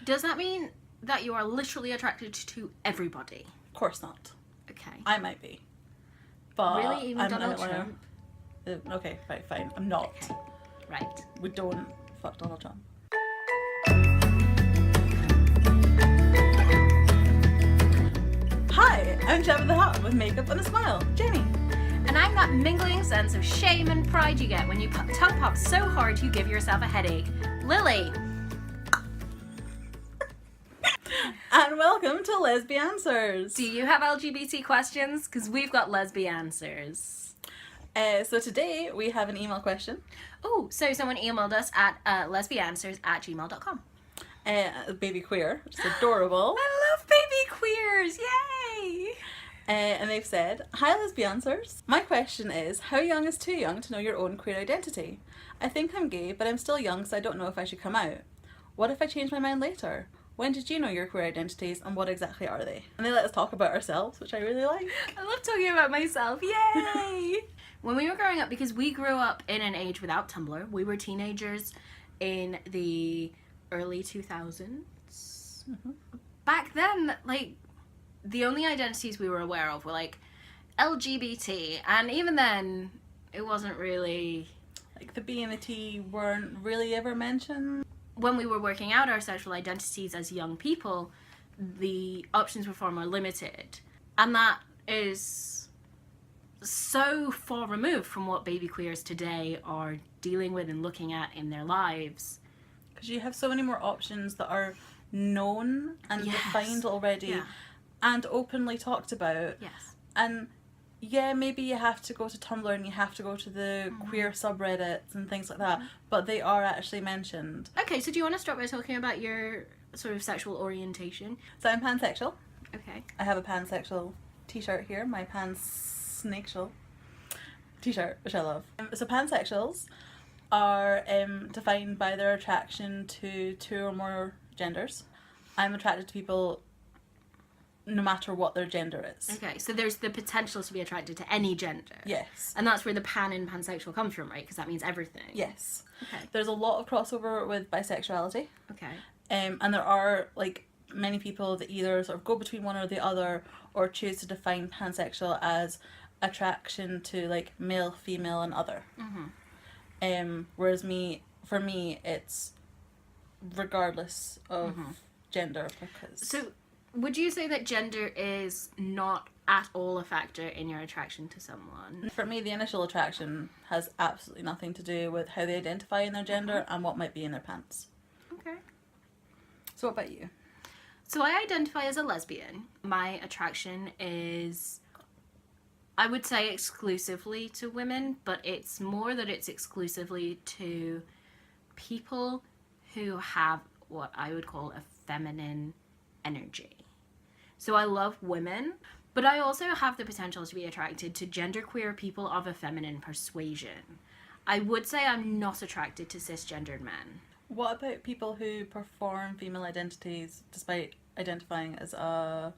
Does that mean that you are literally attracted to everybody? Of course not. Okay. I might be. But Really? Even Donald Trump? Okay, fine. I'm not. Okay. Right. We don't fuck Donald Trump. Hi, I'm Gemma the Hot with makeup and a smile, Jenny. And I'm that mingling sense of shame and pride you get when you tongue pop so hard you give yourself a headache, Lilly. And welcome to Lesbianswers. Do you have LGBT questions? Because we've got Lesbianswers. So today we have an email question. Oh, so someone emailed us at lesbianswers@gmail.com. Baby queer, which is adorable. I love baby queers, yay! And they've said, "Hi Lesbianswers. My question is, how young is too young to know your own queer identity? I think I'm gay, but I'm still young, so I don't know if I should come out. What if I change my mind later? When did you know your queer identities and what exactly are they?" And they let us talk about ourselves, which I really like. I love talking about myself, yay! When we were growing up, because we grew up in an age without Tumblr, we were teenagers in the early 2000s. Mm-hmm. Back then, like, the only identities we were aware of were, like, LGBT, and even then, it wasn't really... Like, the B and the T weren't really ever mentioned. When we were working out our sexual identities as young people, the options were far more limited. And that is so far removed from what baby queers today are dealing with and looking at in their lives. Because you have so many more options that are known and Yes. defined already. Yeah. And openly talked about. Yes. And yeah, maybe you have to go to Tumblr and you have to go to the queer subreddits and things like that, but they are actually mentioned. Okay, so do you want to start by talking about your sort of sexual orientation? So I'm pansexual. Okay. I have a pansexual t-shirt here, my pansnakeshell t-shirt, which I love. So pansexuals are defined by their attraction to two or more genders. I'm attracted to people no matter what their gender is. Okay, so there's the potential to be attracted to any gender. Yes. And that's where the pan in pansexual comes from, right? Because that means everything. Yes. Okay. There's a lot of crossover with bisexuality. Okay. And there are, like, many people that either sort of go between one or the other or choose to define pansexual as attraction to, like, male, female, and other. Mm-hmm. Whereas for me, it's regardless of gender. Because So would you say that gender is not at all a factor in your attraction to someone? for me, the initial attraction has absolutely nothing to do with how they identify in their gender and what might be in their pants. Okay. So what about you? So I identify as a lesbian. My attraction is, I would say, exclusively to women, but it's more that it's exclusively to people who have what I would call a feminine energy. So I love women, but I also have the potential to be attracted to genderqueer people of a feminine persuasion. I would say I'm not attracted to cisgendered men. What about people who perform female identities despite identifying as a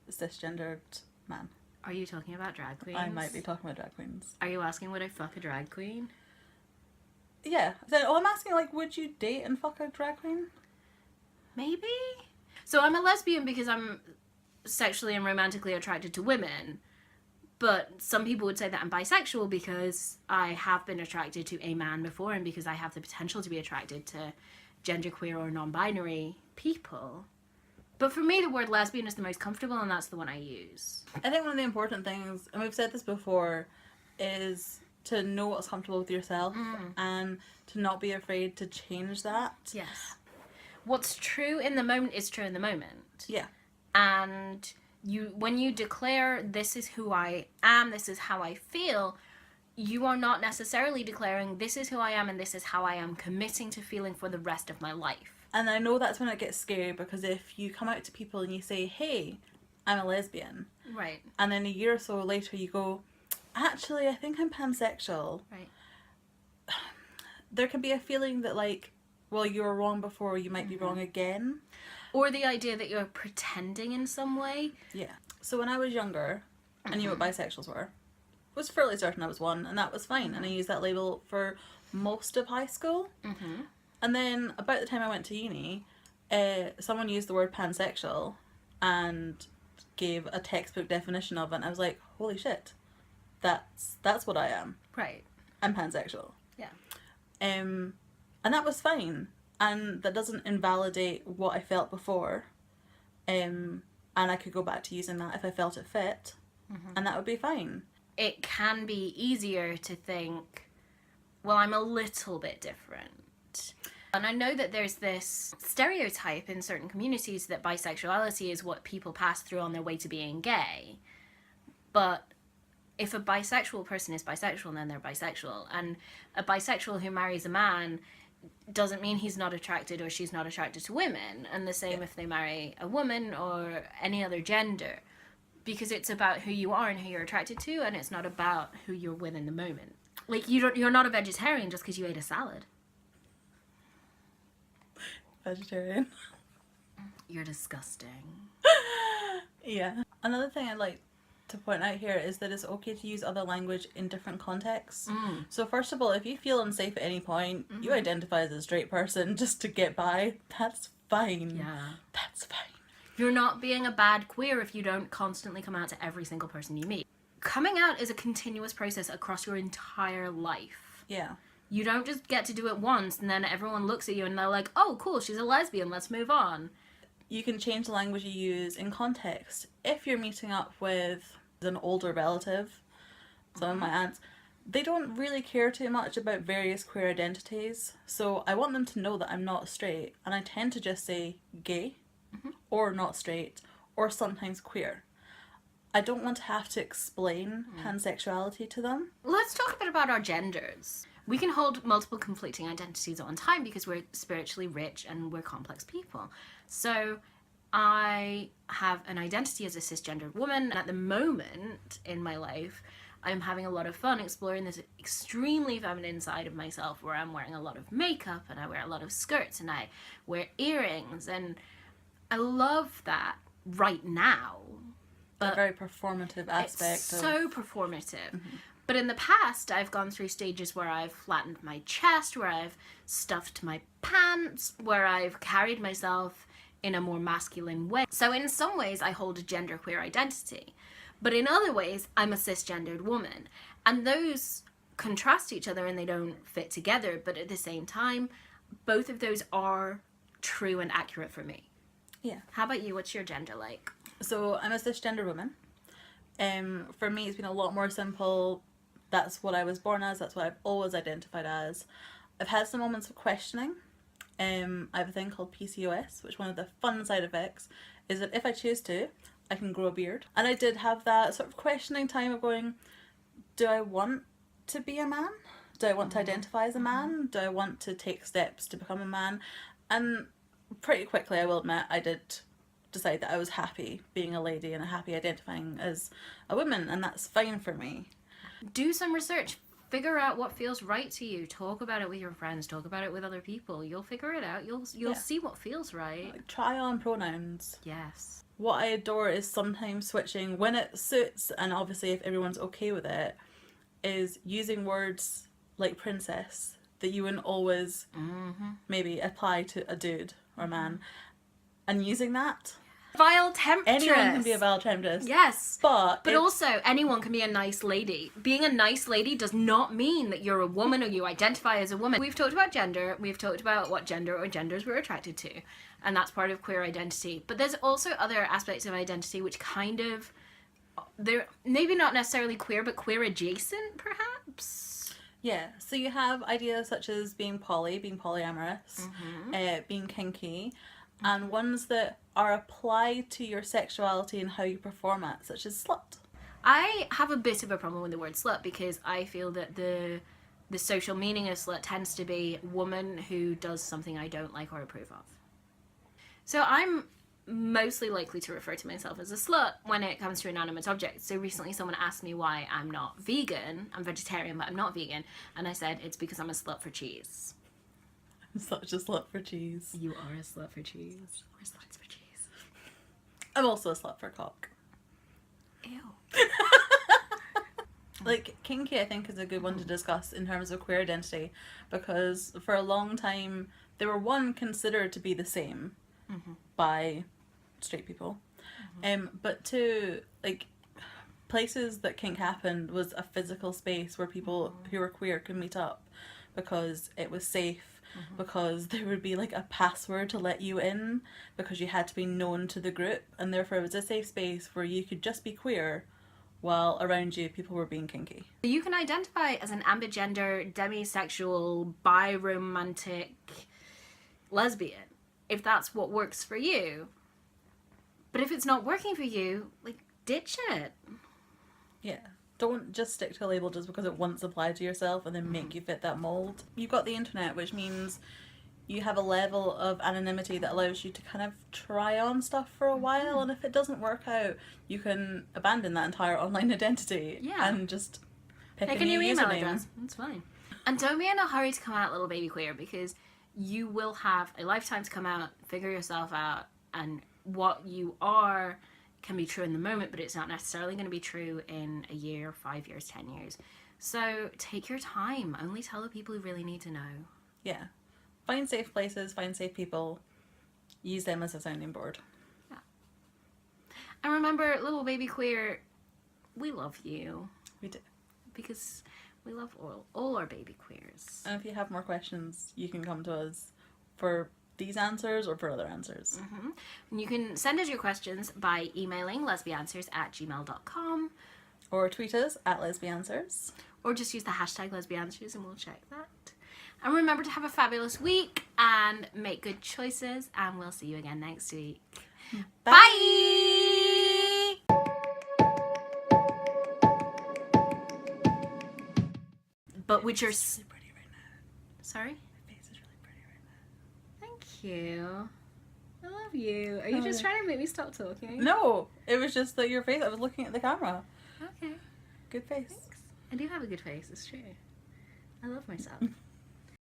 cisgendered man? Are you talking about drag queens? I might be talking about drag queens. Are you asking would I fuck a drag queen? Yeah. So, I'm asking, like, would you date and fuck a drag queen? Maybe. So I'm a lesbian because I'm sexually and romantically attracted to women, but some people would say that I'm bisexual because I have been attracted to a man before and because I have the potential to be attracted to genderqueer or non-binary people. But for me, the word lesbian is the most comfortable, and that's the one I use. I think one of the important things, and we've said this before, is to know what's comfortable with yourself and to not be afraid to change that. Yes. What's true in the moment is true in the moment. Yeah. And when you declare, this is who I am, this is how I feel, you are not necessarily declaring, this is who I am and this is how I am committing to feeling for the rest of my life. And I know that's when it gets scary, because if you come out to people and you say, hey, I'm a lesbian. Right. And then a year or so later you go, actually, I think I'm pansexual. Right. There can be a feeling that, like, well, you were wrong before, you might be wrong again. Or the idea that you're pretending in some way. Yeah. So when I was younger, I knew what bisexuals were. I was fairly certain I was one, and that was fine. And I used that label for most of high school. And then about the time I went to uni, someone used the word pansexual and gave a textbook definition of it, and I was like, holy shit, that's what I am. Right. I'm pansexual. Yeah. And that was fine, and that doesn't invalidate what I felt before. And I could go back to using that if I felt it fit, and that would be fine. It can be easier to think, well, I'm a little bit different. And I know that there's this stereotype in certain communities that bisexuality is what people pass through on their way to being gay. But if a bisexual person is bisexual, then they're bisexual. And a bisexual who marries a man doesn't mean he's not attracted or she's not attracted to women. And the same if they marry a woman or any other gender. Because it's about who you are and who you're attracted to, and it's not about who you're with in the moment. Like, you're not a vegetarian just because you ate a salad. Vegetarian. You're disgusting. Yeah. Another thing I'd like to point out here is that it's okay to use other language in different contexts. So first of all, if you feel unsafe at any point, you identify as a straight person just to get by, that's fine. Yeah. That's fine. You're not being a bad queer if you don't constantly come out to every single person you meet. Coming out is a continuous process across your entire life. Yeah. You don't just get to do it once and then everyone looks at you and they're like, oh, cool, she's a lesbian, let's move on. You can change the language you use in context. If you're meeting up with an older relative, some of my aunts, they don't really care too much about various queer identities. So I want them to know that I'm not straight, and I tend to just say gay, or not straight, or sometimes queer. I don't want to have to explain pansexuality to them. Let's talk a bit about our genders. We can hold multiple conflicting identities at one time because we're spiritually rich and we're complex people. So I have an identity as a cisgendered woman, and at the moment in my life, I'm having a lot of fun exploring this extremely feminine side of myself where I'm wearing a lot of makeup and I wear a lot of skirts and I wear earrings, and I love that right now. A very performative aspect. It's so performative. But in the past, I've gone through stages where I've flattened my chest, where I've stuffed my pants, where I've carried myself in a more masculine way. So in some ways, I hold a genderqueer identity. But in other ways, I'm a cisgendered woman. And those contrast each other and they don't fit together. But at the same time, both of those are true and accurate for me. Yeah. How about you? What's your gender like? So I'm a cisgender woman. For me, it's been a lot more simple. That's what I was born as. That's what I've always identified as. I've had some moments of questioning. I have a thing called PCOS, which one of the fun side effects is that if I choose to, I can grow a beard. And I did have that sort of questioning time of going, do I want to be a man? Do I want to identify as a man? Do I want to take steps to become a man? And pretty quickly, I will admit, I did decide that I was happy being a lady and happy identifying as a woman, and that's fine for me. Do some research. Figure out what feels right to you. Talk about it with your friends. Talk about it with other people. You'll figure it out. You'll see what feels right. Like, try on pronouns. Yes. What I adore is sometimes switching when it suits, and obviously if everyone's okay with it, is using words like princess that you wouldn't always maybe apply to a dude or a man, and using that. Vile temptress. Anyone can be a vile temptress. Yes. But also, anyone can be a nice lady. Being a nice lady does not mean that you're a woman or you identify as a woman. We've talked about gender. We've talked about what gender or genders we're attracted to. And that's part of queer identity. But there's also other aspects of identity which kind of, they're maybe not necessarily queer, but queer adjacent, perhaps? Yeah. So you have ideas such as being poly, being polyamorous, being kinky, and ones that are applied to your sexuality and how you perform it, such as slut. I have a bit of a problem with the word slut because I feel that the social meaning of slut tends to be woman who does something I don't like or approve of. So I'm mostly likely to refer to myself as a slut when it comes to inanimate objects. So recently someone asked me why I'm not vegan. I'm vegetarian, but I'm not vegan. And I said, it's because I'm a slut for cheese. I'm such a slut for cheese. You are a slut for cheese. We're sluts for cheese. I'm also a slut for cock. Ew. Like, kinky, I think, is a good one to discuss in terms of queer identity, because for a long time, they were, one, considered to be the same. by straight people. But to, like, places that kink happened was a physical space where people who were queer could meet up because it was safe, because there would be like a password to let you in, because you had to be known to the group, and therefore it was a safe space where you could just be queer while around you people were being kinky. You can identify as an ambigender, demisexual, bi-romantic lesbian if that's what works for you. But if it's not working for you, like, ditch it. Yeah. Don't just stick to a label just because it once applied to yourself and then make you fit that mold. You've got the internet, which means you have a level of anonymity that allows you to kind of try on stuff for a while, and if it doesn't work out, you can abandon that entire online identity and just pick a new email address. That's fine. And don't be in a hurry to come out, little baby queer, because you will have a lifetime to come out, figure yourself out, and what you are can be true in the moment, but it's not necessarily going to be true in a year, 5 years, 10 years. So take your time. Only tell the people who really need to know. Yeah. Find safe places, find safe people, use them as a sounding board. Yeah. And remember, little baby queer, we love you. We do. Because we love all our baby queers. And if you have more questions, you can come to us for these answers or for other answers. And you can send us your questions by emailing lesbianswers@gmail.com. Or tweet us at Lesbianswers. Or just use the hashtag Lesbianswers and we'll check that. And remember to have a fabulous week and make good choices, and we'll see you again next week. Bye! Bye! But which are really pretty right now. Sorry? My face is really pretty right now. Thank you. I love you. Are you just trying to make me stop talking? No, it was just that your face. I was looking at the camera. Okay. Good face. Thanks. I do have a good face, it's true. I love myself.